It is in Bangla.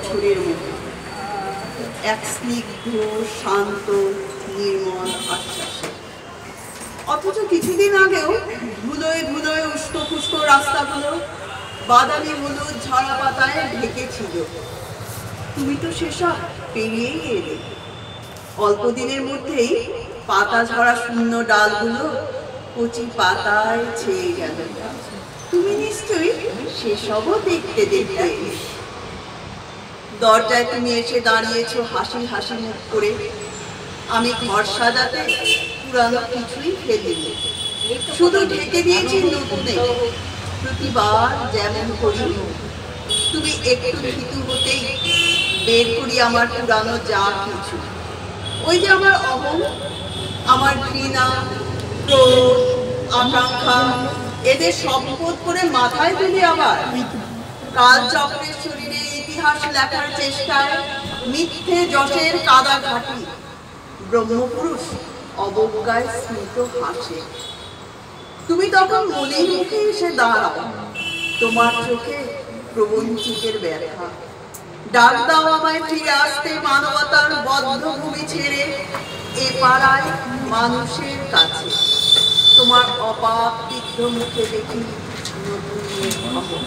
বছরের মতো, এক স্নিগ্ধ শান্ত নির্মল আশ্বাসে। অথচ কিছুদিন আগেও ধুলোয় ধুলোয় উস্কো খুস্কো রাস্তাগুলো বাদামি হলুদ ঝরা পাতায় ঢেকেছিল। তুমি তো সেসব পেরিয়েই এলে। অল্প দিনের মধ্যেই পাতা ঝরা শূন্য ডালগুলো কচি পাতায় ছেয়ে গেল। তুমি নিশ্চয়ই সেসবও দেখতে দেখতে এলে। দরজায় তুমি এসে দাঁড়িয়েছো হাসি হাসি মুখ করে। আমি ঘর সাজাতে পুরানো কিছুই ফেলিনি, শুধু ঢেকে দিয়েছি নতুনে। প্রতিবার যেমন করি, তুমি একটু ভীতু হতেই বের করি আমার পুরানো যা কিছু। ওই যে আমার অহং, আমার ঘৃণা, ক্রোধ, আকাঙ্ক্ষা, এদের সম্পদ করে মাথায় তুলি আবার। কাল চক্রের শরীরে ইতিহাস লেখার চেষ্টায় মিথ্যে যশের কাদা ঘাটি। ব্রহ্মপুরুষ অবজ্ঞায় স্মিত হাসে। তুমি তখন মনের মুখে এসে দাঁড়াও, তোমার চোখে প্রবঞ্চিতের ব্যথা। ডাক দাও আমায় ফিরে আসতে মানবতার বদ্ধভূমি ছেড়ে এ পাড়ায় মানুষের কাছে। তোমার অপাপ বিদ্ধ মুখে দেখি নতুন